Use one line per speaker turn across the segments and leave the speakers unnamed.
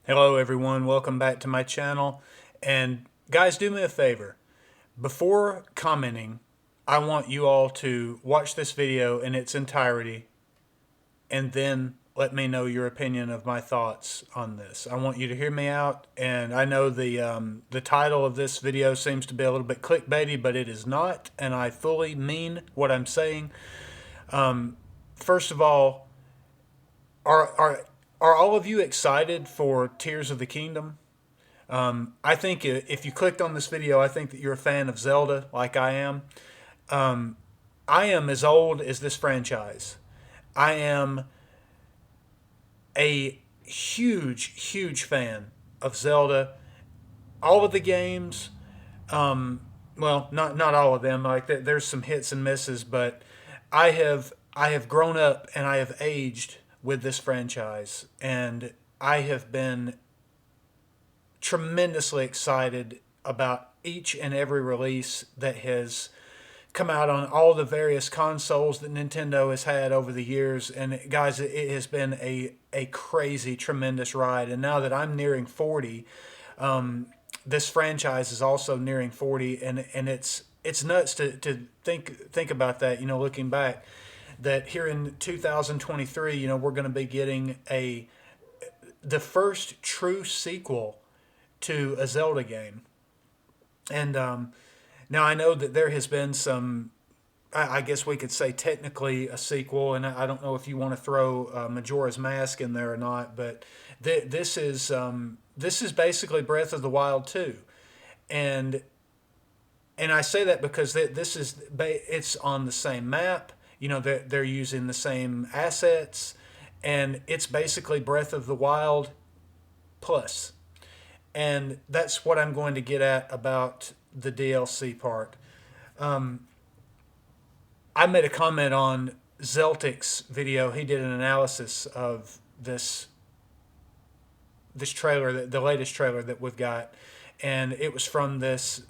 Hello, everyone. Welcome back to my channel. And guys, do me a favor. Before commenting, I want you all to watch this video in its entirety and then let me know your opinion of my thoughts on this. I want you to hear me out. And I know the title of this video seems to be a little bit clickbaity, but it is not. And I fully mean what I'm saying. First of all, are are are all of you excited for Tears of the Kingdom? I think if you clicked on this video, I think that you're a fan of Zelda, like I am. I am as old as this franchise. I am a huge fan of Zelda. All of the games, well, not all of them. Like there's some hits and misses, but I have grown up and I have aged with this franchise, and I have been tremendously excited about each and every release that has come out on all the various consoles that Nintendo has had over the years. And guys, it has been a crazy, tremendous ride. And now that I'm nearing 40, this franchise is also nearing 40, and it's nuts to think about that. Looking back, that here in 2023, we're going to be getting the first true sequel to a Zelda game. And now I know that there has been some, I guess we could say technically a sequel, and I don't know if you want to throw Majora's Mask in there or not, but this is basically Breath of the Wild 2. And I say that because it's on the same map. They're using the same assets, and it's basically Breath of the Wild plus. And that's what I'm going to get at about the DLC part. I made a comment on Zeltic's video. He did an analysis of this trailer, the latest trailer that we've got, and it was from this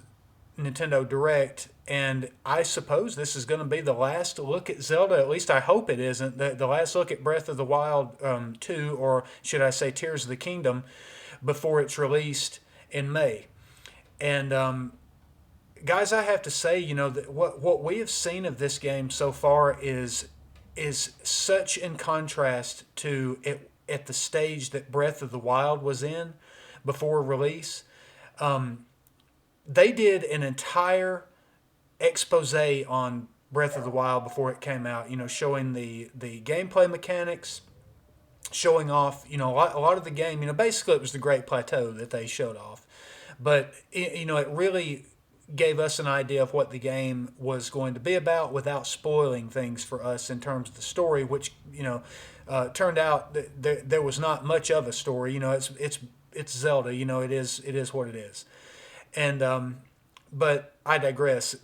Nintendo Direct. And I suppose this is going to be the last look at Zelda. At least I hope it isn't the last look at Breath of the Wild 2, or should I say Tears of the Kingdom, before it's released in May. And guys, I have to say, that what we have seen of this game so far is such in contrast to it at the stage that Breath of the Wild was in before release. They did an entire expose on Breath of the Wild before it came out. Showing the gameplay mechanics, showing off, a lot of the game. Basically it was the Great Plateau that they showed off, but it really gave us an idea of what the game was going to be about without spoiling things for us in terms of the story, which turned out that there was not much of a story. It's Zelda. It is what it is. And but I digress.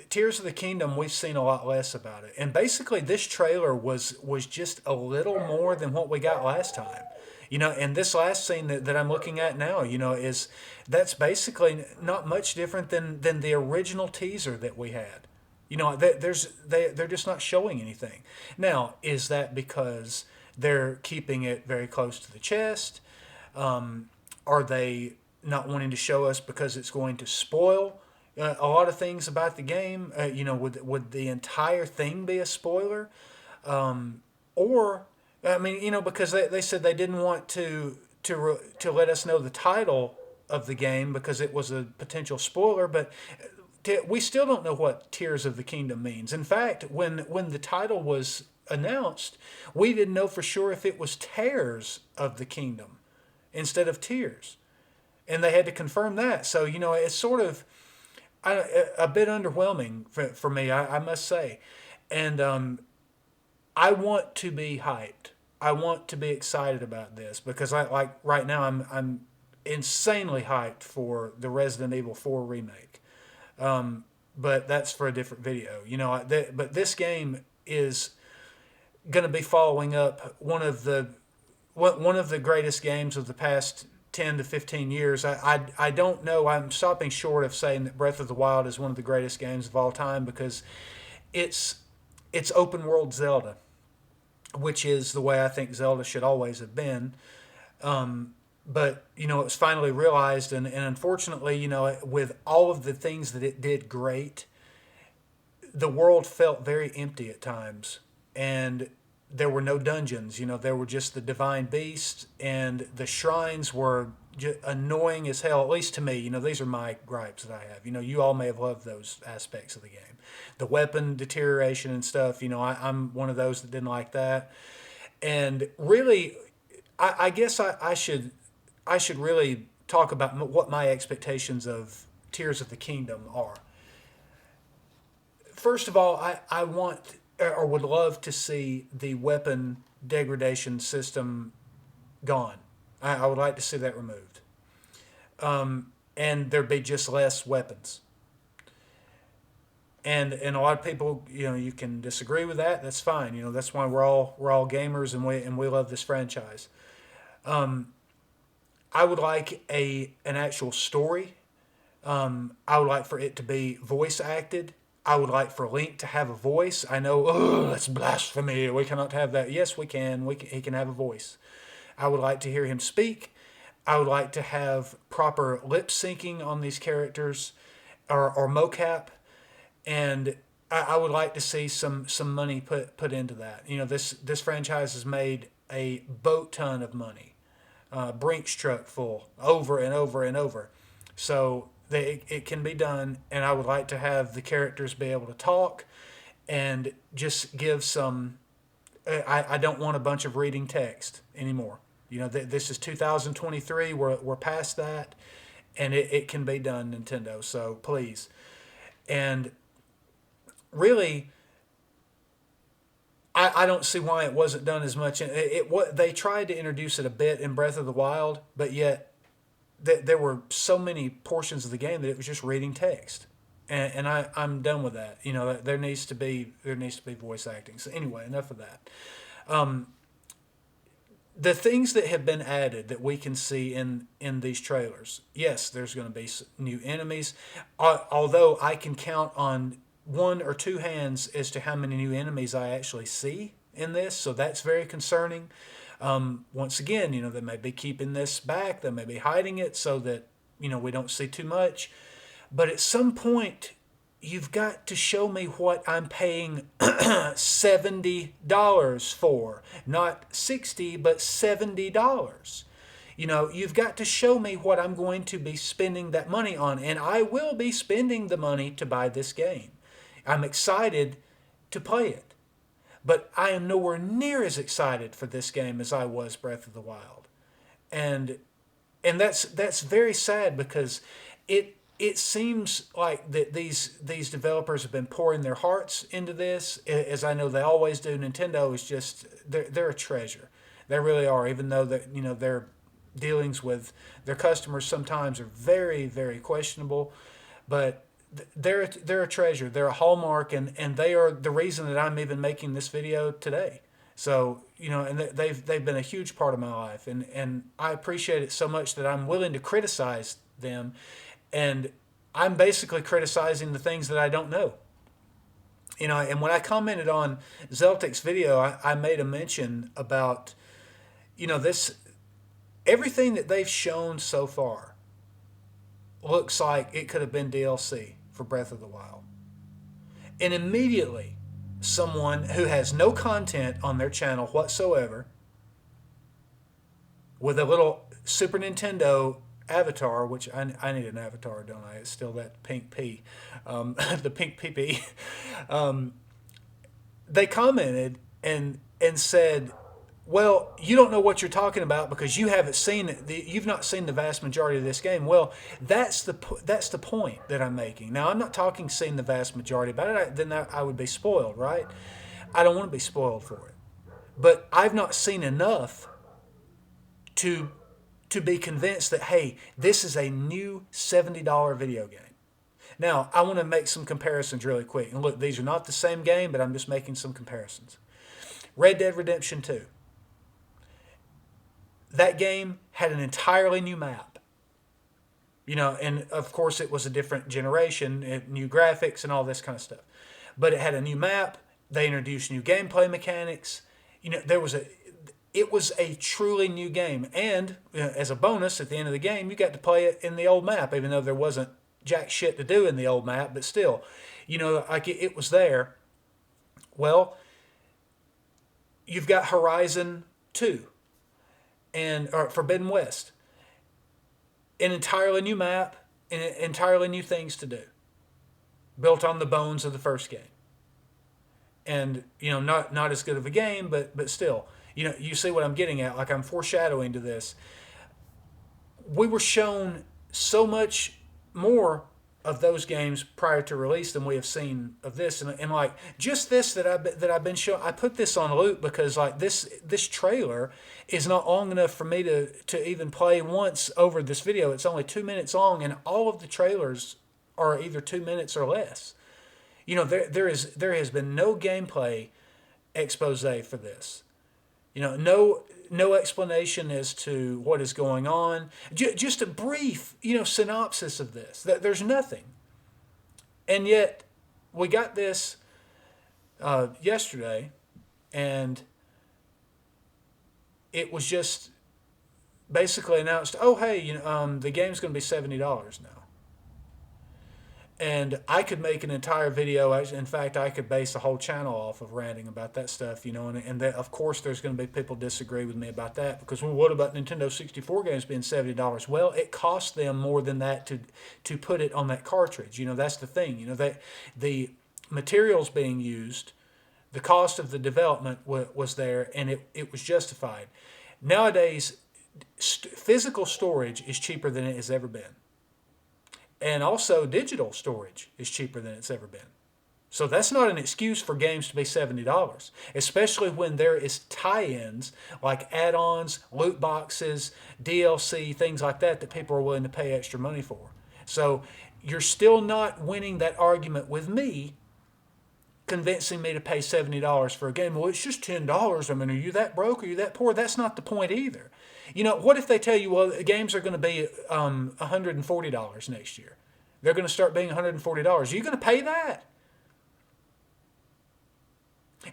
Tears of the Kingdom, we've seen a lot less about it, and basically this trailer was just a little more than what we got last time. And this last scene that I'm looking at now, is that's basically not much different than the original teaser that we had. They're just not showing anything. Now, is that because they're keeping it very close to the chest? Are they not wanting to show us because it's going to spoil a lot of things about the game? Would the entire thing be a spoiler? Or I mean, because they said they didn't want to let us know the title of the game because it was a potential spoiler, but we still don't know what Tears of the Kingdom means. In fact, when the title was announced, we didn't know for sure if it was Tears of the Kingdom instead of Tears, and they had to confirm that. So it's sort of a bit underwhelming for me, I must say, and I want to be hyped. I want to be excited about this because I like right now I'm insanely hyped for the Resident Evil 4 remake. But that's for a different video. But this game is going to be following up one of the greatest games of the past 10 to 15 years. I don't know. I'm stopping short of saying that Breath of the Wild is one of the greatest games of all time because it's it's open world Zelda, which is the way I think Zelda should always have been. but it was finally realized, and unfortunately, with all of the things that it did great, the world felt very empty at times, and there were no dungeons. There were just the divine beasts, and the shrines were annoying as hell. At least to me. These are my gripes that I have. You all may have loved those aspects of the game, the weapon deterioration and stuff. I'm one of those that didn't like that, and really, I guess I should really talk about what my expectations of Tears of the Kingdom are. First of all, I want or would love to see the weapon degradation system gone. I would like to see that removed. And there'd be just less weapons. And a lot of people, you can disagree with that. That's fine. That's why we're all gamers, and we love this franchise. I would like an actual story. I would like for it to be voice acted. I would like for Link to have a voice. I know, that's blasphemy. We cannot have that. Yes, we can. He can have a voice. I would like to hear him speak. I would like to have proper lip syncing on these characters, or mocap, and I would like to see some money put into that. This franchise has made a boat ton of money, Brinks truck full, over and over and over. So it can be done, and I would like to have the characters be able to talk and just give some. I don't want a bunch of reading text anymore. This is 2023. We're past that, and it can be done, Nintendo. So please. And really, I don't see why it wasn't done as much. They tried to introduce it a bit in Breath of the Wild, but yet there were so many portions of the game that it was just reading text, and I'm done with that. There needs to be voice acting. So anyway, enough of that. The things that have been added that we can see in these trailers. Yes, there's going to be new enemies, although I can count on one or two hands as to how many new enemies I actually see in this. So that's very concerning. Once again, they may be keeping this back. They may be hiding it so that, we don't see too much. But at some point, you've got to show me what I'm paying $70 for. Not $60, but $70. You've got to show me what I'm going to be spending that money on. And I will be spending the money to buy this game. I'm excited to play it. But I am nowhere near as excited for this game as I was Breath of the Wild. And that's very sad, because it seems like that these developers have been pouring their hearts into this, as I know they always do. Nintendo is just they're a treasure. They really are, even though that their dealings with their customers sometimes are very, very questionable, but they're a treasure. They're a hallmark, and they are the reason that I'm even making this video today. So and they've been a huge part of my life, and I appreciate it so much that I'm willing to criticize them, and I'm basically criticizing the things that I don't know. And when I commented on Zeltic's video, I made a mention about this. Everything that they've shown so far looks like it could have been DLC for Breath of the Wild. And immediately, someone who has no content on their channel whatsoever, with a little Super Nintendo avatar, which I need an avatar, don't I? It's still that pink P, the pink PP. They commented and said, well, you don't know what you're talking about because you haven't seen it. You've not seen the vast majority of this game. Well, that's the point that I'm making. Now, I'm not talking seeing the vast majority about it. Then I would be spoiled, right? I don't want to be spoiled for it. But I've not seen enough to be convinced that, hey, this is a new $70 video game. Now, I want to make some comparisons really quick. And look, these are not the same game, but I'm just making some comparisons. Red Dead Redemption 2. That game had an entirely new map. And of course it was a different generation, new graphics and all this kind of stuff. But it had a new map. They introduced new gameplay mechanics. There was it was a truly new game. And as a bonus, at the end of the game, you got to play it in the old map, even though there wasn't jack shit to do in the old map, but still, like it was there. Well, you've got Horizon 2 and or Forbidden West, an entirely new map and entirely new things to do, built on the bones of the first game. And not as good of a game, but still, you see what I'm getting at. Like, I'm foreshadowing to this. We were shown so much more of those games prior to release than we have seen of this, and like just this that I've been shown. I put this on loop because like this trailer is not long enough for me to even play once over this video. It's only 2 minutes long, and all of the trailers are either 2 minutes or less. There has been no gameplay expose for this. No explanation as to what is going on. Just a brief, synopsis of this. There's nothing. And yet, we got this yesterday, and it was just basically announced, oh, hey, the game's going to be $70 now. And I could make an entire video. In fact, I could base a whole channel off of ranting about that stuff, and that, of course, there's going to be people disagree with me about that because, well, what about Nintendo 64 games being $70? Well, it cost them more than that to put it on that cartridge. That's the thing. That the materials being used, the cost of the development was there, and it was justified. Nowadays, physical storage is cheaper than it has ever been. And also, digital storage is cheaper than it's ever been. So that's not an excuse for games to be $70, especially when there is tie-ins like add-ons, loot boxes, DLC, things like that people are willing to pay extra money for. So you're still not winning that argument with me, convincing me to pay $70 for a game. Well, it's just $10. I mean, are you that broke? Are you that poor? That's not the point either. What if they tell you, well, games are going to be $140 next year? They're going to start being $140. Are you going to pay that?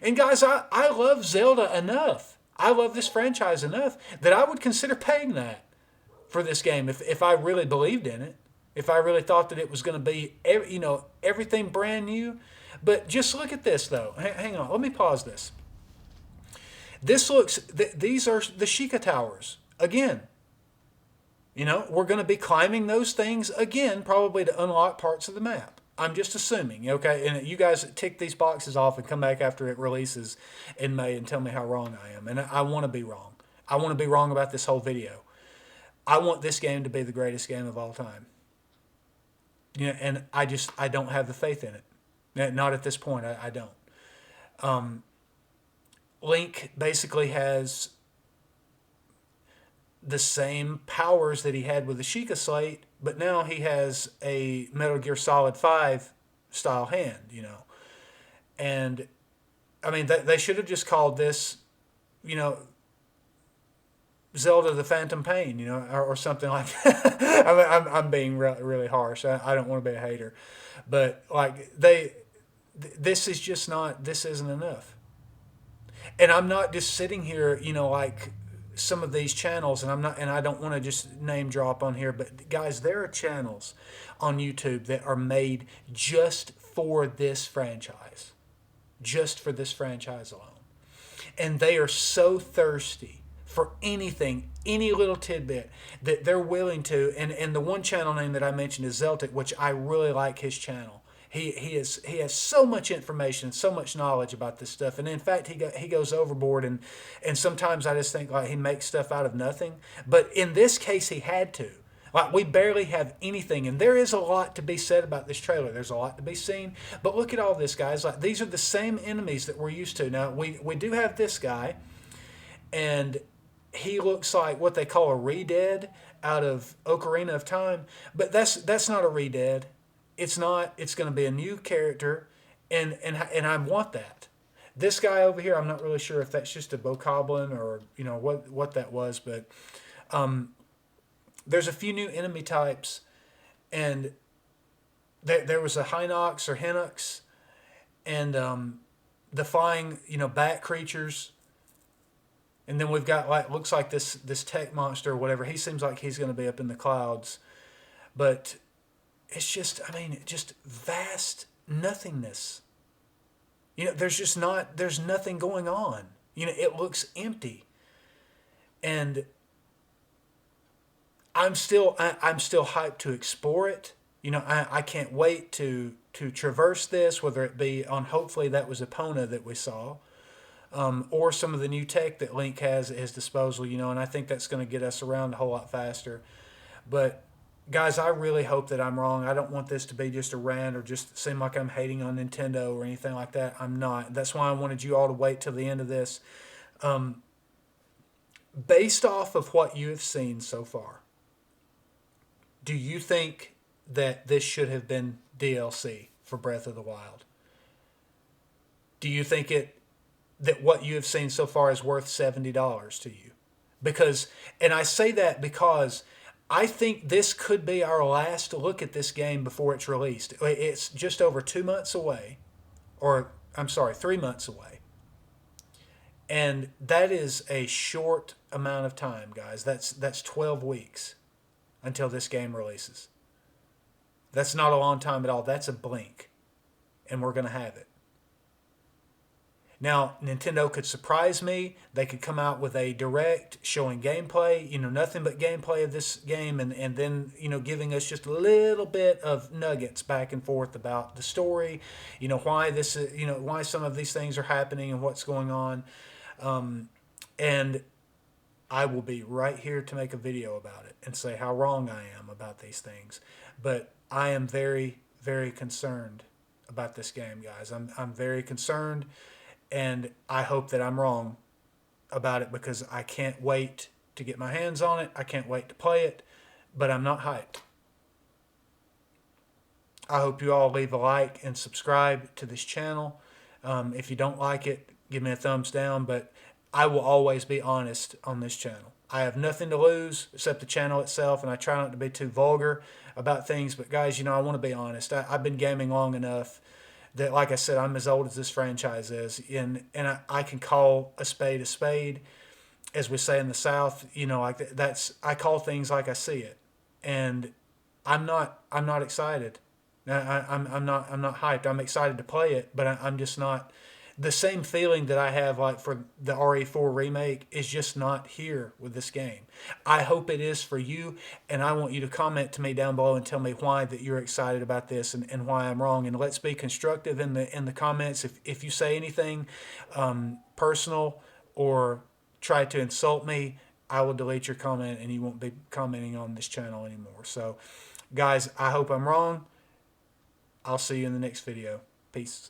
And guys, I love Zelda enough. I love this franchise enough that I would consider paying that for this game if I really believed in it. If I really thought that it was going to be, everything brand new. But just look at this, though. Hang on. Let me pause this. These are the Sheikah Towers. Again, we're going to be climbing those things again, probably to unlock parts of the map. I'm just assuming, okay? And you guys tick these boxes off and come back after it releases in May and tell me how wrong I am. And I want to be wrong. I want to be wrong about this whole video. I want this game to be the greatest game of all time. And I don't have the faith in it. Not at this point. I don't. Link basically has the same powers that he had with the Sheikah Slate, but now he has a Metal Gear Solid 5 style hand, And, I mean, they should have just called this, Zelda the Phantom Pain, or something like that. I'm being really harsh. I don't want to be a hater. But, like, this isn't enough. And I'm not just sitting here, like some of these channels, and I don't want to just name drop on here, but guys, there are channels on YouTube that are made just for this franchise alone. And they are so thirsty for anything, any little tidbit that they're willing to, and the one channel name that I mentioned is Zeltic, which I really like his channel. He has so much information, so much knowledge about this stuff, and in fact he goes overboard, and sometimes I just think like he makes stuff out of nothing. But in this case, he had to. Like, we barely have anything, and there is a lot to be said about this trailer. There's a lot to be seen, but look at all this, guys. Like, these are the same enemies that we're used to. Now we do have this guy, and he looks like what they call a re-dead out of Ocarina of Time, but that's not a re-dead. It's not. It's going to be a new character, and I want that. This guy over here, I'm not really sure if that's just a Bokoblin or what that was, but there's a few new enemy types, and there was a Hinox or Hinox, and the flying bat creatures. And then we've got like looks like this tech monster or whatever. He seems like he's going to be up in the clouds, but it's just I mean just vast nothingness. There's nothing going on. It looks empty, and I'm still hyped to explore it. I can't wait to traverse this, whether it be on hopefully that was Epona that we saw, or some of the new tech that Link has at his disposal. And I think that's going to get us around a whole lot faster. But guys, I really hope that I'm wrong. I don't want this to be just a rant or just seem like I'm hating on Nintendo or anything like that. I'm not. That's why I wanted you all to wait till the end of this. Based off of what you have seen so far, do you think that this should have been DLC for Breath of the Wild? Do you think that what you have seen so far is worth $70 to you? Because, and I say that because I think this could be our last look at this game before it's released. It's just over 2 months away, or I'm sorry, 3 months away. And that is a short amount of time, guys. That's 12 weeks until this game releases. That's not a long time at all. That's a blink. And we're going to have it. Now, Nintendo could surprise me. They could come out with a direct showing gameplay, nothing but gameplay of this game, and then, giving us just a little bit of nuggets back and forth about the story, why this, why some of these things are happening and what's going on. And I will be right here to make a video about it and say how wrong I am about these things. But I am very, very concerned about this game, guys. I'm very concerned. And I hope that I'm wrong about it because I can't wait to get my hands on it. I can't wait to play it, but I'm not hyped. I hope you all leave a like and subscribe to this channel. If you don't like it, give me a thumbs down, but I will always be honest on this channel. I have nothing to lose except the channel itself, and I try not to be too vulgar about things, but guys, I want to be honest. I've been gaming long enough that, like I said, I'm as old as this franchise is, and I can call a spade, as we say in the South. Like I call things like I see it, and I'm not excited. I'm not hyped. I'm excited to play it, but I'm just not. The same feeling that I have like for the RE4 remake is just not here with this game. I hope it is for you, and I want you to comment to me down below and tell me why that you're excited about this and why I'm wrong. And let's be constructive in the comments. If you say anything personal or try to insult me, I will delete your comment and you won't be commenting on this channel anymore. So, guys, I hope I'm wrong. I'll see you in the next video. Peace.